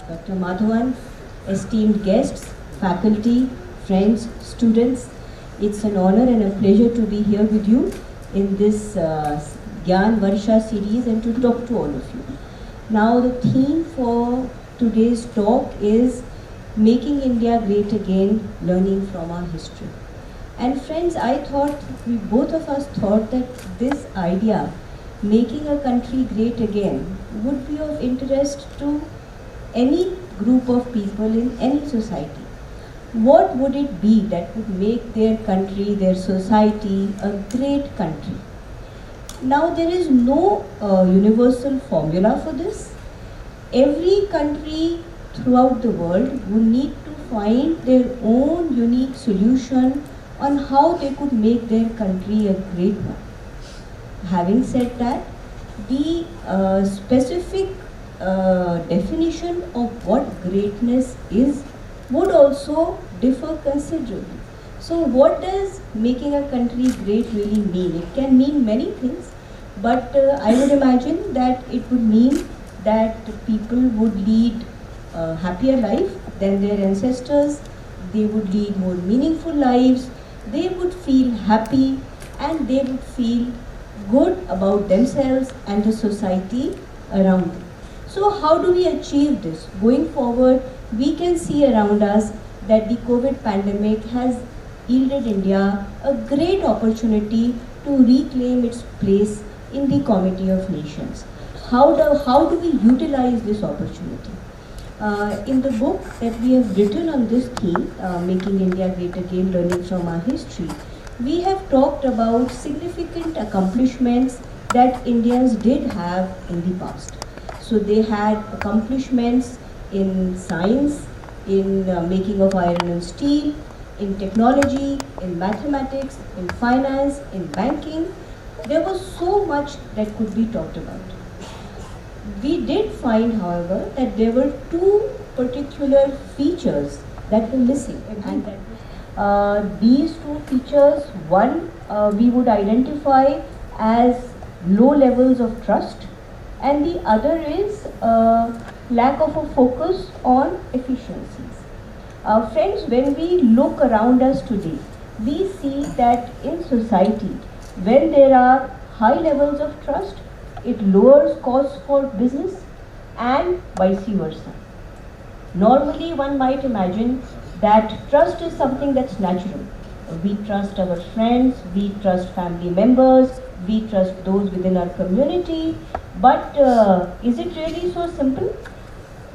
Dr. Madhavan, esteemed guests, faculty, friends, students, it's an honor and a pleasure to be here with you in this Gyan Varsha series and to talk to all of you. Now the theme for today's talk is Making India Great Again, Learning from Our History. And friends, both of us thought that this idea, making a country great again, would be of interest to any group of people in any society. What would it be that would make their country, their society, a great country? Now there is no universal formula for this. Every country throughout the world would need to find their own unique solution on how they could make their country a great one. Having said that, the specific definition of what greatness is would also differ considerably. So what does making a country great really mean? It can mean many things, but I would imagine that it would mean that people would lead a happier life than their ancestors, they would lead more meaningful lives, they would feel happy, and they would feel good about themselves and the society around them. So how do we achieve this? Going forward, we can see around us that the COVID pandemic has yielded India a great opportunity to reclaim its place in the Committee of Nations. How do we utilize this opportunity? In the book that we have written on this theme, Making India Great Again, Learning from Our History, we have talked about significant accomplishments that Indians did have in the past. So they had accomplishments in science, in making of iron and steel, in technology, in mathematics, in finance, in banking. There was so much that could be talked about. We did find, however, that there were two particular features that were missing, and that these two features, one we would identify as low levels of trust, and the other is lack of a focus on efficiencies. Friends, when we look around us today, we see that in society, when there are high levels of trust, it lowers costs for business and vice versa. Normally, one might imagine that trust is something that's natural. We trust our friends, we trust family members, we trust those within our community. But is it really so simple?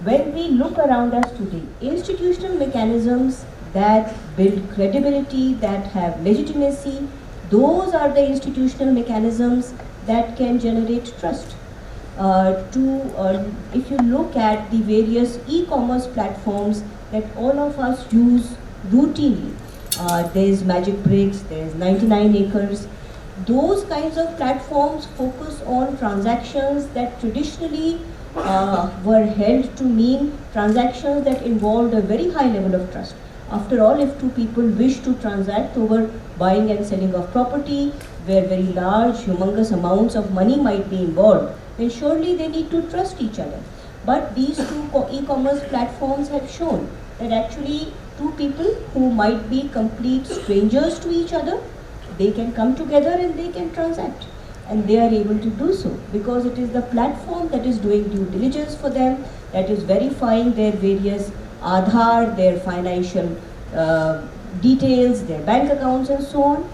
When we look around us today, institutional mechanisms that build credibility, that have legitimacy, those are the institutional mechanisms that can generate trust. If you look at the various e-commerce platforms that all of us use routinely, there's Magic Bricks, there's 99 Acres. Those kinds of platforms focus on transactions that traditionally were held to mean transactions that involved a very high level of trust. After all, if two people wish to transact over buying and selling of property, where very large, humongous amounts of money might be involved, then surely they need to trust each other. But these two e-commerce platforms have shown that actually two people who might be complete strangers to each other, they can come together and they can transact. And they are able to do so because it is the platform that is doing due diligence for them, that is verifying their various Aadhaar, their financial details, their bank accounts and so on.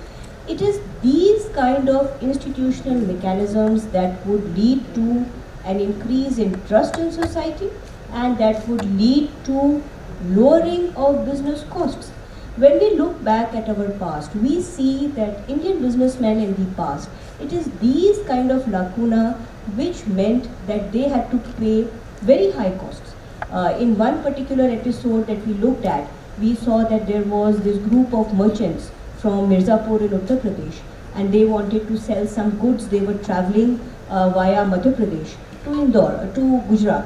It is these kind of institutional mechanisms that would lead to an increase in trust in society and that would lead to lowering of business costs. When we look back at our past, we see that Indian businessmen in the past, it is these kind of lacuna which meant that they had to pay very high costs. In one particular episode that we looked at, we saw that there was this group of merchants from Mirzapur in Uttar Pradesh, and they wanted to sell some goods. They were traveling via Madhya Pradesh to Indore, to Gujarat.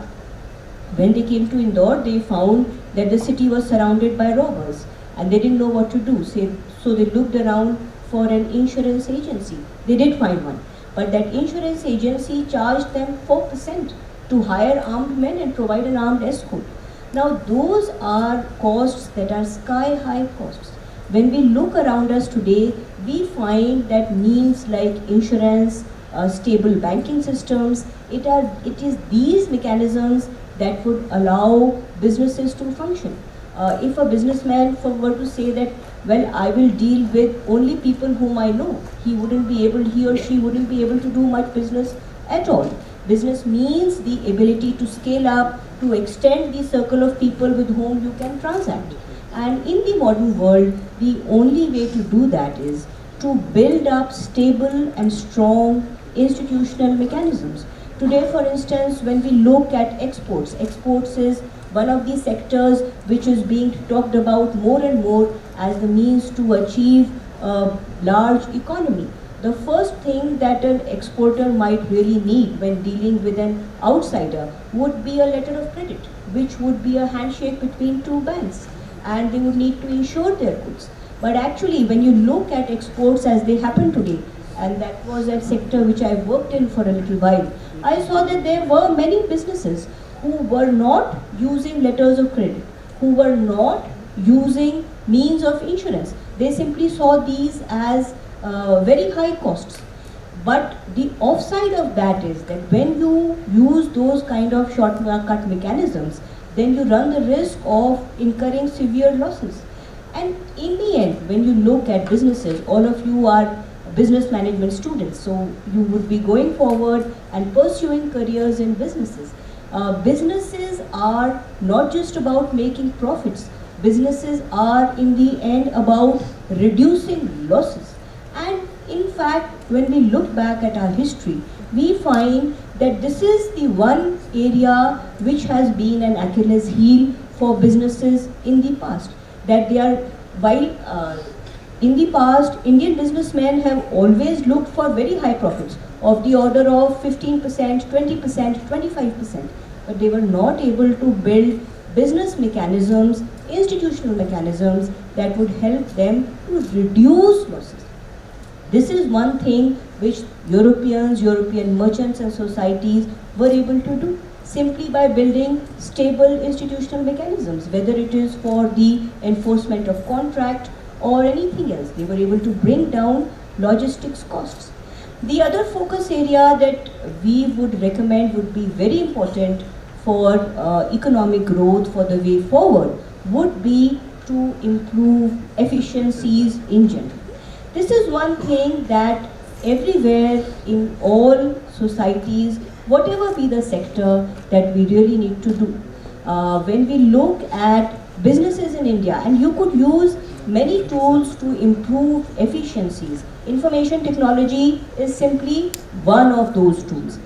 When they came to Indore, they found that the city was surrounded by robbers and they didn't know what to do. So they looked around for an insurance agency. They did find one. but that insurance agency charged them 4% to hire armed men and provide an armed escort. Now those are costs that are sky high costs. When we look around us today, we find that means like insurance, stable banking systems, it is these mechanisms that would allow businesses to function. If a businessman were to say that, well, I will deal with only people whom I know, he or she wouldn't be able to do much business at all. Business means the ability to scale up, to extend the circle of people with whom you can transact. And in the modern world, the only way to do that is to build up stable and strong institutional mechanisms. Today, for instance, when we look at exports is one of the sectors which is being talked about more and more as the means to achieve a large economy. The first thing that an exporter might really need when dealing with an outsider would be a letter of credit, which would be a handshake between two banks, and they would need to insure their goods. But actually, when you look at exports as they happen today, and that was a sector which I worked in for a little while, I saw that there were many businesses who were not using letters of credit, who were not using means of insurance. They simply saw these as very high costs. But the offside of that is that when you use those kind of shortcut mechanisms, then you run the risk of incurring severe losses. And in the end, when you look at businesses, all of you are business management students, so you would be going forward and pursuing careers in businesses. Businesses are not just about making profits. Businesses are in the end about reducing losses. And in fact, when we look back at our history, we find that this is the one area which has been an Achilles heel for businesses in the past. That they are, while in the past, Indian businessmen have always looked for very high profits of the order of 15%, 20%, 25%. But they were not able to build business mechanisms, institutional mechanisms that would help them to reduce losses. This is one thing which European merchants and societies were able to do simply by building stable institutional mechanisms, whether it is for the enforcement of contract or anything else. They were able to bring down logistics costs. The other focus area that we would recommend would be very important for economic growth for the way forward would be to improve efficiencies in general. This is one thing that everywhere in all societies, whatever be the sector, that we really need to do. When we look at businesses in India, and you could use many tools to improve efficiencies. Information technology is simply one of those tools.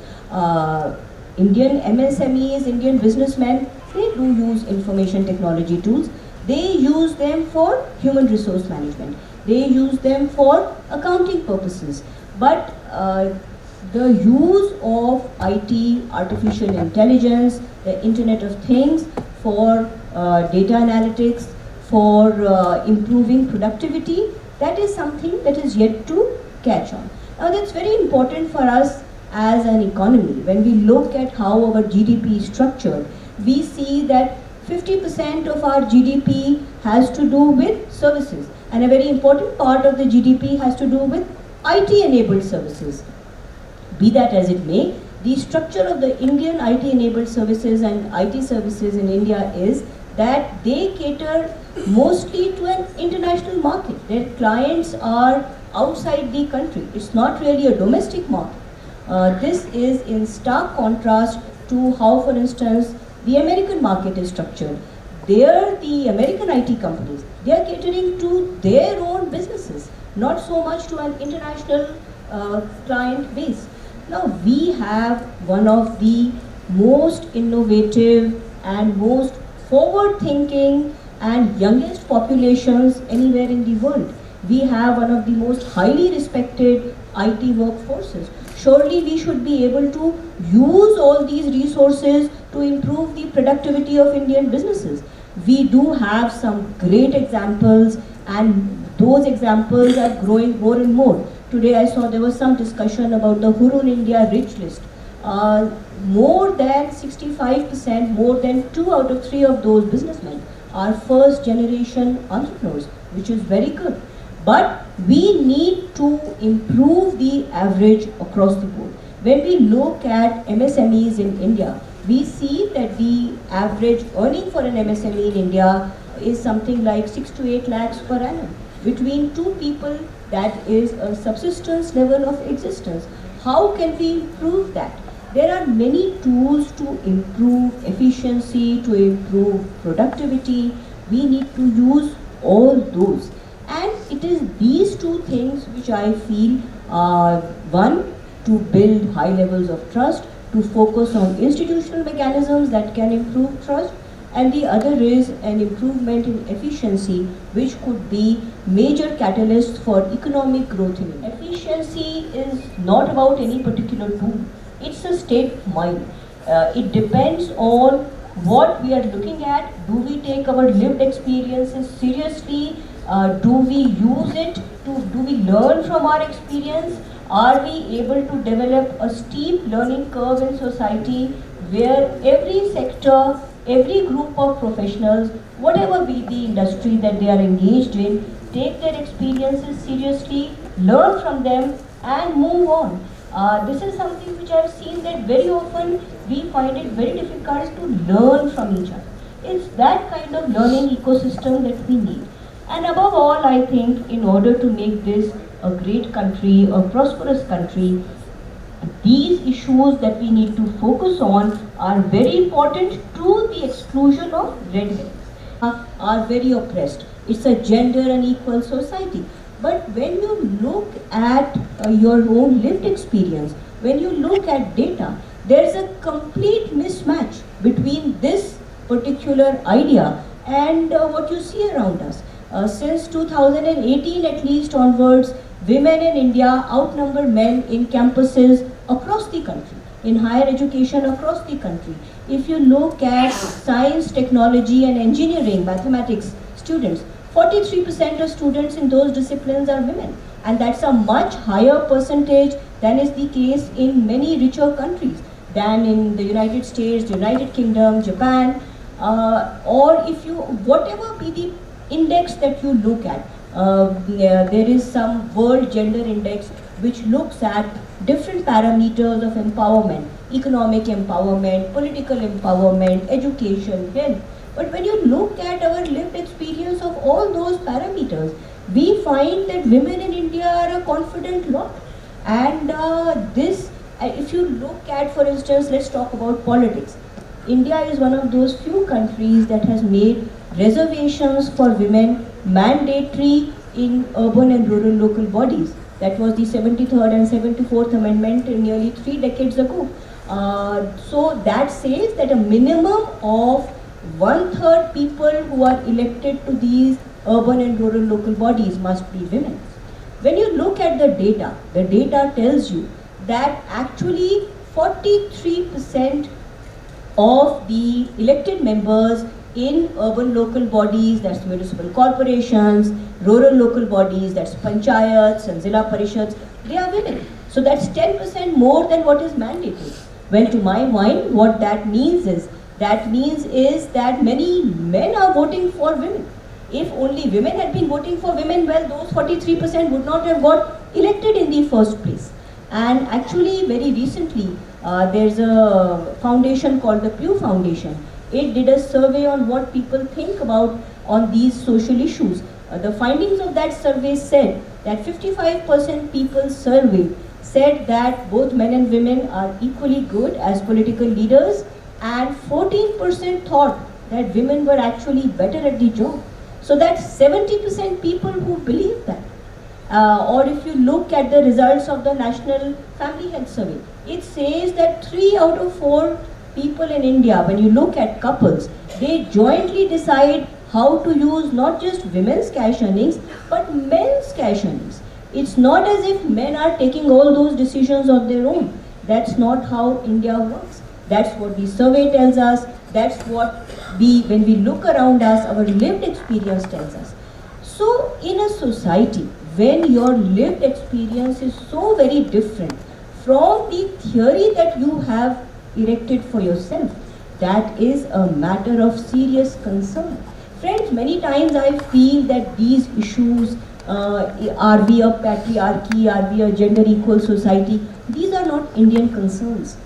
Indian MSMEs, Indian businessmen, they do use information technology tools. They use them for human resource management. They use them for accounting purposes. But the use of IT, artificial intelligence, the Internet of Things for data analytics, for improving productivity, that is something that is yet to catch on. Now that's very important for us as an economy. When we look at how our GDP is structured, we see that 50% of our GDP has to do with services, and a very important part of the GDP has to do with IT-enabled services. Be that as it may, the structure of the Indian IT-enabled services and IT services in India is that they cater mostly to an international market. Their clients are outside the country. It's not really a domestic market. This is in stark contrast to how, for instance, the American market is structured. There, the American IT companies, they are catering to their own businesses, not so much to an international client base. Now, we have one of the most innovative and most forward-thinking and youngest populations anywhere in the world. We have one of the most highly respected IT workforces. Surely we should be able to use all these resources to improve the productivity of Indian businesses. We do have some great examples, and those examples are growing more and more. Today I saw there was some discussion about the Hurun India rich list. More than 65%, more than 2 out of 3 of those businessmen are first generation entrepreneurs, which is very good. But we need to improve the average across the board. When we look at MSMEs in India, we see that the average earning for an MSME in India is something like 6 to 8 lakhs per annum. Between two people, that is a subsistence level of existence. How can we improve that? There are many tools to improve efficiency, to improve productivity. We need to use all those. And it is these two things which I feel one, to build high levels of trust, to focus on institutional mechanisms that can improve trust, and the other is an improvement in efficiency, which could be major catalyst for economic growth in India. Efficiency is not about any particular tool. It's a state of mind. It depends on what we are looking at. Do we take our lived experiences seriously? Do we use it? Do we learn from our experience? Are we able to develop a steep learning curve in society where every sector, every group of professionals, whatever be the industry that they are engaged in, take their experiences seriously, learn from them and move on. This is something which I have seen that very often we find it very difficult to learn from each other. It's that kind of learning ecosystem that we need. And above all, I think in order to make this a great country, a prosperous country, these issues that we need to focus on are very important to the exclusion of red hair. Are very oppressed. It's a gender unequal society. But when you look at your own lived experience, when you look at data, there's a complete mismatch between this particular idea and what you see around us. Since 2018 at least onwards, women in India outnumber men in campuses across the country, in higher education across the country. If you look at science, technology and engineering, mathematics students, 43% of students in those disciplines are women, and that's a much higher percentage than is the case in many richer countries, than in the United States, United Kingdom, Japan, or if you, whatever be the index that you look at, there is some World Gender Index which looks at different parameters of empowerment, economic empowerment, political empowerment, education, health. But when you look at our lived experience of all those parameters, we find that women in India are a confident lot. And if you look at, for instance, let's talk about politics. India is one of those few countries that has made reservations for women mandatory in urban and rural local bodies. That was the 73rd and 74th Amendment nearly 3 decades ago. So that says that a minimum of 1/3 people who are elected to these urban and rural local bodies must be women. When you look at the data tells you that actually 43% of the elected members in urban local bodies, that's municipal corporations, rural local bodies, that's panchayats and zilla parishads, they are women. So that's 10% more than what is mandated. When to my mind, what that means is that many men are voting for women. If only women had been voting for women, well, those 43% would not have got elected in the first place. And actually, very recently, there's a foundation called the Pew Foundation. It did a survey on what people think about on these social issues. The findings of that survey said that 55% people surveyed said that both men and women are equally good as political leaders, and 14% thought that women were actually better at the job. So that's 70% people who believe that. Or if you look at the results of the National Family Health Survey, it says that 3 out of 4 people in India, when you look at couples, they jointly decide how to use not just women's cash earnings, but men's cash earnings. It's not as if men are taking all those decisions on their own. That's not how India works. That's what the survey tells us. That's what when we look around us, our lived experience tells us. So in a society when your lived experience is so very different from the theory that you have erected for yourself. That is a matter of serious concern. Friends, many times I feel that these issues, are we a patriarchy, are we a gender equal society, these are not Indian concerns.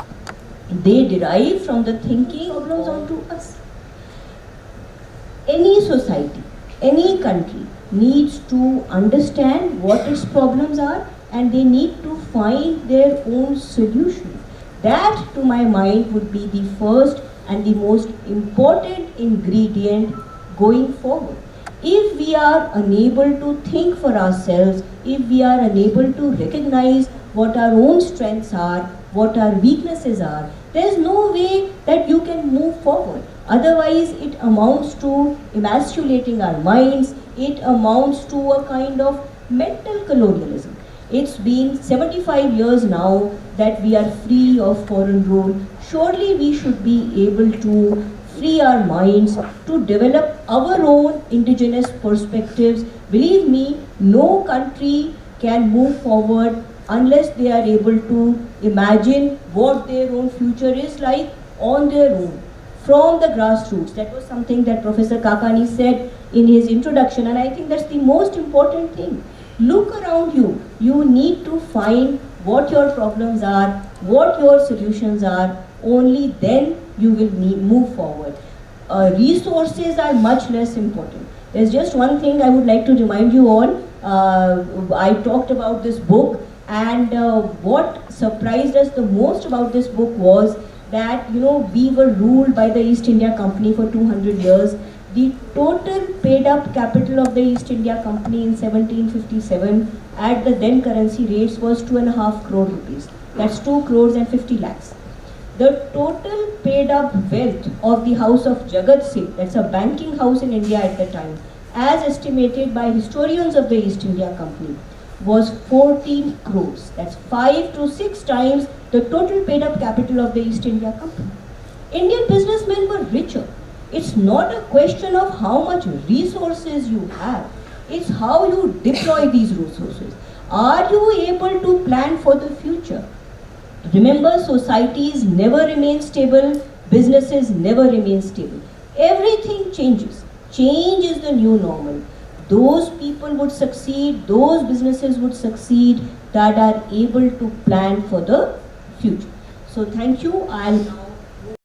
They derive from the thinking problems onto us. Any society, any country needs to understand what its problems are, and they need to find their own solution. That, to my mind, would be the first and the most important ingredient going forward. If we are unable to think for ourselves, if we are unable to recognize what our own strengths are, what our weaknesses are, there is no way that you can move forward. Otherwise, it amounts to emasculating our minds, it amounts to a kind of mental colonialism. It's been 75 years now that we are free of foreign rule. Surely we should be able to free our minds to develop our own indigenous perspectives. Believe me, no country can move forward unless they are able to imagine what their own future is like on their own, from the grassroots. That was something that Professor Kakani said in his introduction, and I think that's the most important thing. Look around you. You need to find what your problems are, what your solutions are. Only then you will move forward. Resources are much less important. There's just one thing I would like to remind you all. I talked about this book, and what surprised us the most about this book was that, we were ruled by the East India Company for 200 years. The total paid up capital of the East India Company in 1757 at the then currency rates was 2.5 crore rupees. That's 2 crores and 50 lakhs. The total paid up wealth of the house of Jagat Singh, that's a banking house in India at the time, as estimated by historians of the East India Company, was 14 crores. That's 5 to 6 times the total paid up capital of the East India Company. Indian businessmen were richer. It's not a question of how much resources you have. It's how you deploy these resources. Are you able to plan for the future? Remember, societies never remain stable, businesses never remain stable. Everything changes. Change is the new normal. Those people would succeed, those businesses would succeed that are able to plan for the future. So thank you. I'll now